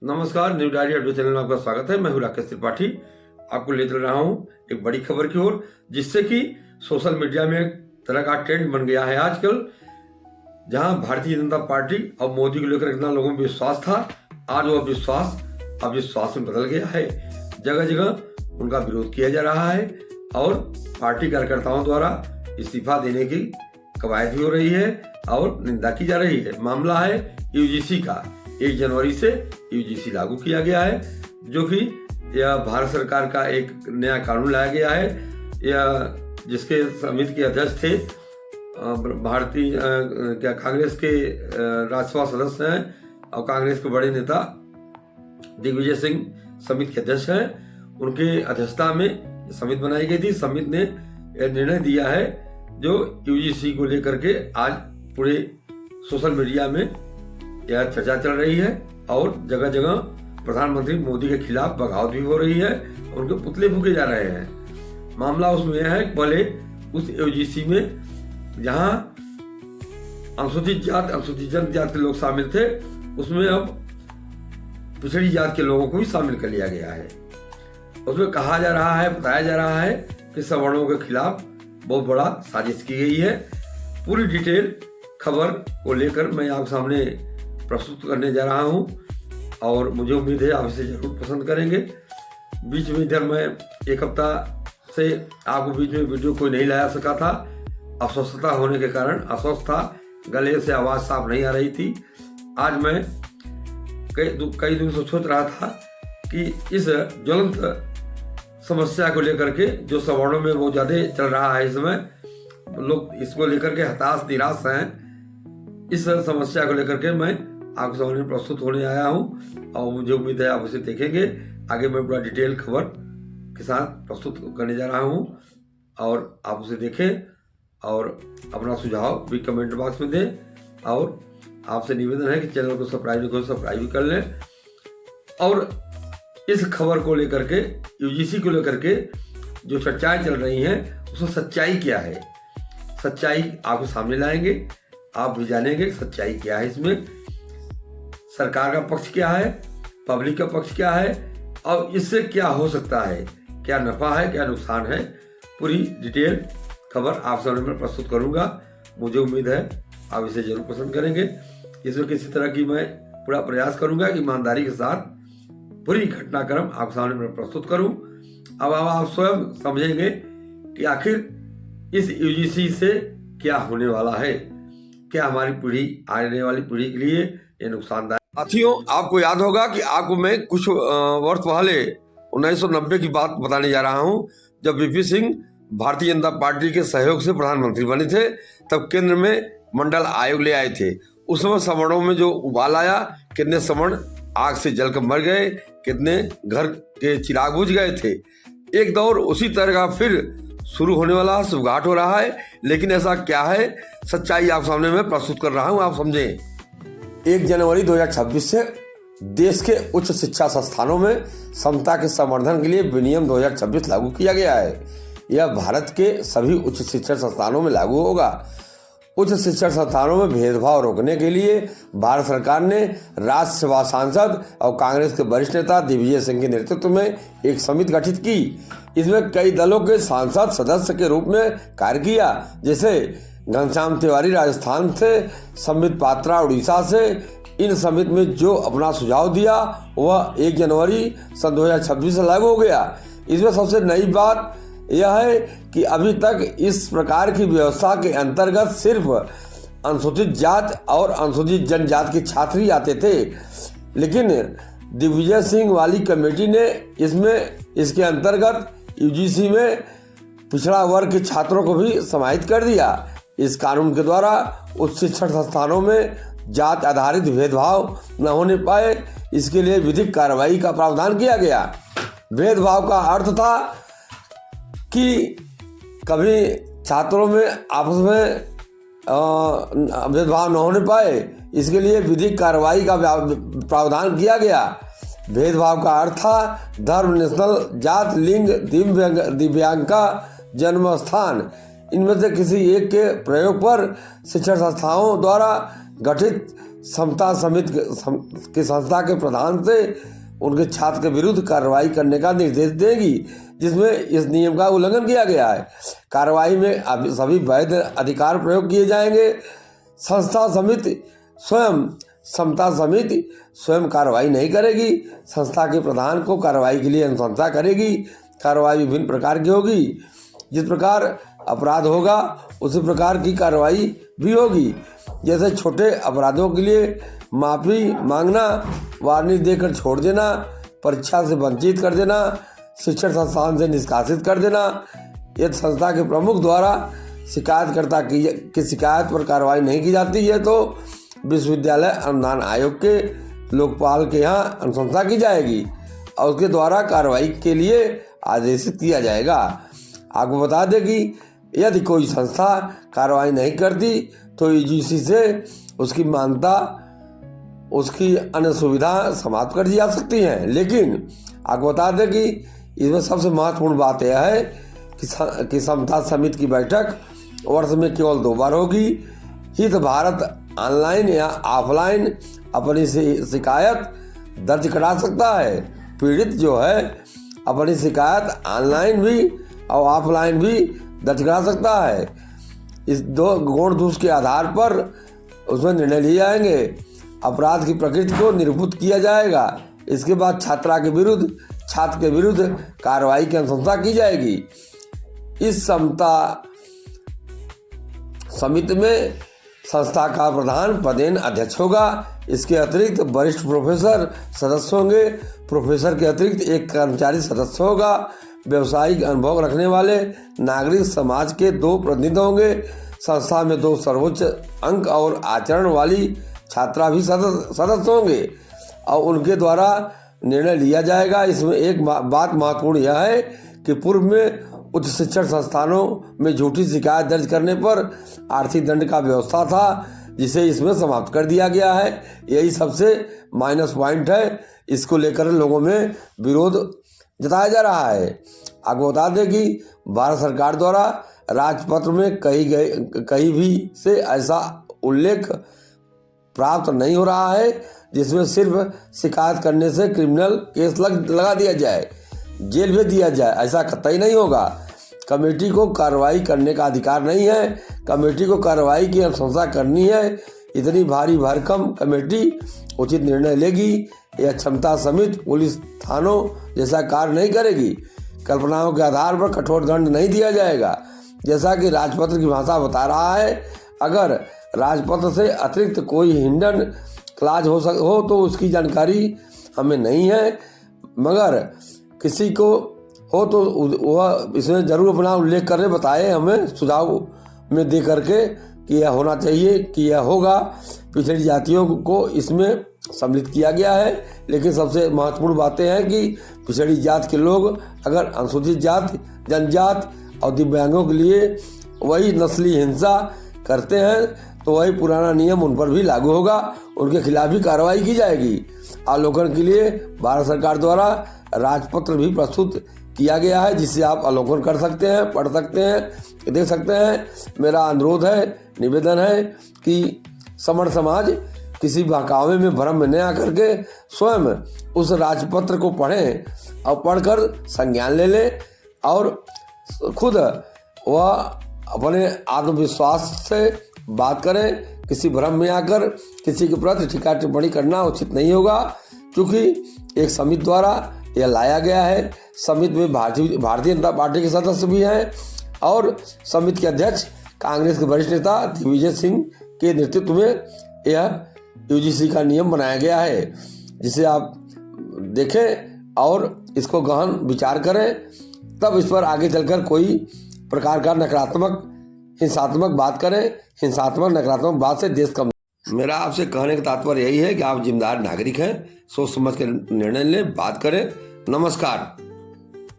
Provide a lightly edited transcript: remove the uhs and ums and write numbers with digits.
नमस्कार, new diary audio channel में आपका स्वागत है। मैं हूं राकेश त्रिपाठी। आपको ले चल रहा हूं एक बड़ी खबर की ओर, जिससे कि सोशल मीडिया में एक तरह का ट्रेंड बन गया है आजकल। जहां भारतीय जनता पार्टी और मोदी को लेकर इतना लोगों में विश्वास था, आज वो विश्वास अब विश्वास में बदल गया है। जगह जगह उनका विरोध किया जा रहा है और पार्टी कार्यकर्ताओं द्वारा इस्तीफा देने की कवायद भी हो रही है और निंदा की जा रही है। मामला है यूजीसी का। 1 जनवरी से यूजीसी लागू किया गया है, जो कि यह भारत सरकार का एक नया कानून लाया गया है। यह जिसके समिति के अध्यक्ष थे भारतीय कांग्रेस के राज्यसभा सदस्य हैं और कांग्रेस के बड़े नेता दिग्विजय सिंह समिति के अध्यक्ष हैं। उनके अध्यक्षता में समिति बनाई गई थी। समिति ने यह निर्णय दिया है जो यूजीसी को लेकर के आज पूरे सोशल मीडिया में यह चर्चा चल रही है और जगह जगह प्रधानमंत्री मोदी के खिलाफ बगावत भी हो रही है। उनके पुतले फूके जा रहे हैं। मामला उसमें यह है कि पहले उस यूजीसी में जहां अनुसूचित जाति अनुसूचित जनजाति के लोग शामिल थे, उसमें अब पिछड़ी जात के लोगों को भी शामिल कर लिया गया है। उसमें कहा जा रहा है, बताया जा रहा है कि सवर्णों के खिलाफ बहुत बड़ा साजिश की गई है। पूरी डिटेल खबर को लेकर मैं आप सामने प्रस्तुत करने जा रहा हूं और मुझे उम्मीद है आप इसे जरूर पसंद करेंगे। बीच में इधर मैं एक हफ्ता से आपको बीच में वीडियो कोई नहीं लाया सका था। अस्वस्थता होने के कारण अस्वस्थ था, गले से आवाज़ साफ नहीं आ रही थी। आज मैं कई दिन से सोच रहा था कि इस ज्वलंत समस्या को लेकर के जो सवर्णों में बहुत ज़्यादा चल रहा है, इस समय लोग इसको लेकर के हताश निराश हैं। इस समस्या को लेकर के मैं आपके सामने प्रस्तुत होने आया हूं और मुझे उम्मीद है आप उसे देखेंगे। आगे मैं पूरा डिटेल खबर के साथ प्रस्तुत करने जा रहा हूं और आप उसे देखें और अपना सुझाव भी कमेंट बॉक्स में दें। और आपसे निवेदन है कि चैनल को सब्सक्राइब भी कर लें। और इस खबर को लेकर के, यूजीसी को लेकर के जो चर्चाएं चल रही हैं, उसमें सच्चाई क्या है, सच्चाई आपको सामने लाएंगे। आप भी जानेंगे सच्चाई क्या है, इसमें सरकार का पक्ष क्या है, पब्लिक का पक्ष क्या है और इससे क्या हो सकता है, क्या नफा है, क्या नुकसान है। पूरी डिटेल खबर आप सामने में प्रस्तुत करूंगा। मुझे उम्मीद है आप इसे जरूर पसंद करेंगे। इसमें किसी तरह की मैं पूरा प्रयास करूंगा कि ईमानदारी के साथ पूरी घटनाक्रम आप सामने में प्रस्तुत करूं। अब आप स्वयं समझेंगे कि आखिर इस यूजीसी से क्या होने वाला है, क्या हमारी पीढ़ी, आने वाली पीढ़ी के लिए ये नुकसानदायक। साथियों, आपको याद होगा कि आपको मैं कुछ वर्ष पहले 1990 की बात बताने जा रहा हूं, जब वीपी सिंह भारतीय जनता पार्टी के सहयोग से प्रधानमंत्री बने थे। तब केंद्र में मंडल आयोग ले आए थे। उस समय सवर्णों में जो उबाल आया, कितने सवर्ण आग से जलकर मर गए, कितने घर के चिराग बुझ गए थे। एक दौर उसी तरह का फिर शुरू होने वाला, सुगाट हो रहा है। लेकिन ऐसा क्या है, सच्चाई आप सामने में प्रस्तुत कर रहा हूं, आप समझें। 1 जनवरी 2026 से देश के उच्च शिक्षा संस्थानों में समता के संवर्धन के लिए विनियम 2026 लागू किया गया है। यह भारत के सभी उच्च शिक्षण संस्थानों में लागू होगा। उच्च शिक्षण संस्थानों में भेदभाव रोकने के लिए भारत सरकार ने राज्यसभा सांसद और कांग्रेस के वरिष्ठ नेता दिग्विजय सिंह के नेतृत्व में एक समिति गठित की। इसमें कई दलों के सांसद सदस्य के रूप में कार्य किया, जैसे घनश्याम तिवारी राजस्थान से, संबित पात्रा उड़ीसा से। इन समिति में जो अपना सुझाव दिया वह 1 जनवरी सन 2026 से लागू हो गया। इसमें सबसे नई बात यह है कि अभी तक इस प्रकार की व्यवस्था के अंतर्गत सिर्फ अनुसूचित जात और अनुसूचित जनजाति के छात्र ही आते थे। लेकिन दिग्विजय सिंह वाली कमेटी ने इसके अंतर्गत यूजीसी में पिछड़ा वर्ग के छात्रों को भी समाहित कर दिया। इस कानून के द्वारा उच्च शिक्षण संस्थानों में जात आधारित भेदभाव न होने पाए, इसके लिए विधिक कार्रवाई का प्रावधान किया गया। भेदभाव का अर्थ था कि कभी छात्रों में आपस में भेदभाव न होने पाए, इसके लिए विधिक कार्रवाई का प्रावधान किया गया। भेदभाव का अर्थ था धर्म, नेशनल, जात, लिंग, दिव्यांगता, जन्म स्थान, इनमें से किसी एक के प्रयोग पर शिक्षण संस्थाओं द्वारा गठित समता समिति की संस्था के प्रधान से उनके छात्र के विरुद्ध कार्रवाई करने का निर्देश देगी, जिसमें इस नियम का उल्लंघन किया गया है। कार्रवाई में सभी वैध अधिकार प्रयोग किए जाएंगे। संस्था समिति स्वयं समता समिति स्वयं कार्रवाई नहीं करेगी, संस्था के प्रधान को कार्रवाई के लिए अनुशंसा करेगी। कार्रवाई विभिन्न प्रकार की होगी, जिस प्रकार अपराध होगा उसी प्रकार की कार्रवाई भी होगी। जैसे छोटे अपराधों के लिए माफ़ी मांगना, वार्निंग देकर छोड़ देना, परीक्षा से वंचित कर देना, शिक्षण संस्थान से निष्कासित कर देना। यदि संस्था के प्रमुख द्वारा शिकायतकर्ता की शिकायत पर कार्रवाई नहीं की जाती है तो विश्वविद्यालय अनुदान आयोग के लोकपाल के यहाँ अनुशंसा की जाएगी और उसके द्वारा कार्रवाई के लिए आदेशित किया जाएगा। आपको बता दें कि यदि कोई संस्था कार्रवाई नहीं करती तो यूजीसी से उसकी मान्यता, उसकी अन्य सुविधा समाप्त कर दी जा सकती हैं। लेकिन आपको बता दें कि इसमें सबसे महत्वपूर्ण बात यह है कि समता समिति की बैठक वर्ष में केवल 2 बार होगी। हित भारत ऑनलाइन या ऑफलाइन अपनी शिकायत दर्ज करा सकता है। पीड़ित जो है अपनी शिकायत ऑनलाइन भी और ऑफलाइन भी दर्ज करा सकता है। इस 2 गौण दोष के आधार पर उसमें निर्णय लिए जाएंगे। अपराध की प्रकृति को निरूपित किया जाएगा। इसके बाद छात्र के विरुद्ध कार्रवाई की अनुशंसा की जाएगी। इस समता समिति में संस्था का प्रधान पदेन अध्यक्ष होगा। इसके अतिरिक्त वरिष्ठ प्रोफेसर सदस्य होंगे। प्रोफेसर के अतिरिक्त एक कर्मचारी सदस्य होगा। व्यवसायिक अनुभव रखने वाले नागरिक समाज के 2 प्रतिनिधि होंगे। संस्था में 2 सर्वोच्च अंक और आचरण वाली छात्रा भी सदस्य होंगे और उनके द्वारा निर्णय लिया जाएगा। इसमें एक बात महत्वपूर्ण यह है कि पूर्व में उच्च शिक्षण संस्थानों में झूठी शिकायत दर्ज करने पर आर्थिक दंड का व्यवस्था था, जिसे इसमें समाप्त कर दिया गया है। यही सबसे माइनस पॉइंट है। इसको लेकर लोगों में विरोध जताया जा रहा है। आपको बता दें कि भारत सरकार द्वारा राजपत्र में कहीं भी से ऐसा उल्लेख प्राप्त नहीं हो रहा है जिसमें सिर्फ शिकायत करने से क्रिमिनल केस लगा दिया जाए, जेल भेज दिया जाए। ऐसा कतई नहीं होगा। कमेटी को कार्रवाई करने का अधिकार नहीं है। कमेटी को कार्रवाई की अनुशंसा करनी है। इतनी भारी भरकम कमेटी उचित निर्णय लेगी। यह क्षमता समिति पुलिस थानों जैसा कार्य नहीं करेगी। कल्पनाओं के आधार पर कठोर दंड नहीं दिया जाएगा, जैसा कि राजपत्र की भाषा बता रहा है। अगर राजपत्र से अतिरिक्त कोई हिंडन क्लाज हो तो उसकी जानकारी हमें नहीं है, मगर किसी को हो तो वह इसमें जरूर अपना उल्लेख करे, बताए हमें सुझाव में दे करके कि यह होना चाहिए, कि यह होगा। पिछड़ी जातियों को इसमें सम्मिलित किया गया है। लेकिन सबसे महत्वपूर्ण बातें हैं कि पिछड़ी जात के लोग अगर अनुसूचित जाति, जनजात और दिव्यांगों के लिए वही नस्ली हिंसा करते हैं तो वही पुराना नियम उन पर भी लागू होगा। उनके खिलाफ भी कार्रवाई की जाएगी। अवलोकन के लिए भारत सरकार द्वारा राजपत्र भी प्रस्तुत किया गया है, जिसे आप अवलोकन कर सकते हैं, पढ़ सकते हैं, देख सकते हैं। मेरा अनुरोध है, निवेदन है कि समर्थ समाज किसी बहकावे में भ्रम में न आकर के स्वयं उस राजपत्र को पढ़ें और पढ़कर संज्ञान ले लें और खुद वह अपने आत्मविश्वास से बात करें। किसी भ्रम में आकर किसी के प्रति टीका टिप्पणी करना उचित नहीं होगा, क्योंकि एक समिति द्वारा यह लाया गया है। समिति में भारतीय जनता पार्टी के सदस्य भी हैं और समिति के अध्यक्ष कांग्रेस के वरिष्ठ नेता दिग्विजय सिंह के नेतृत्व में यह यूजीसी का नियम बनाया गया है, जिसे आप देखें और इसको गहन विचार करें। तब इस पर आगे चलकर कोई प्रकार का हिंसात्मक बात करें। हिंसात्मक नकारात्मक बात से देश कम। मेरा आपसे कहने का तात्पर्य यही है कि आप जिम्मेदार नागरिक हैं, सोच समझ कर निर्णय लें, बात करें। नमस्कार।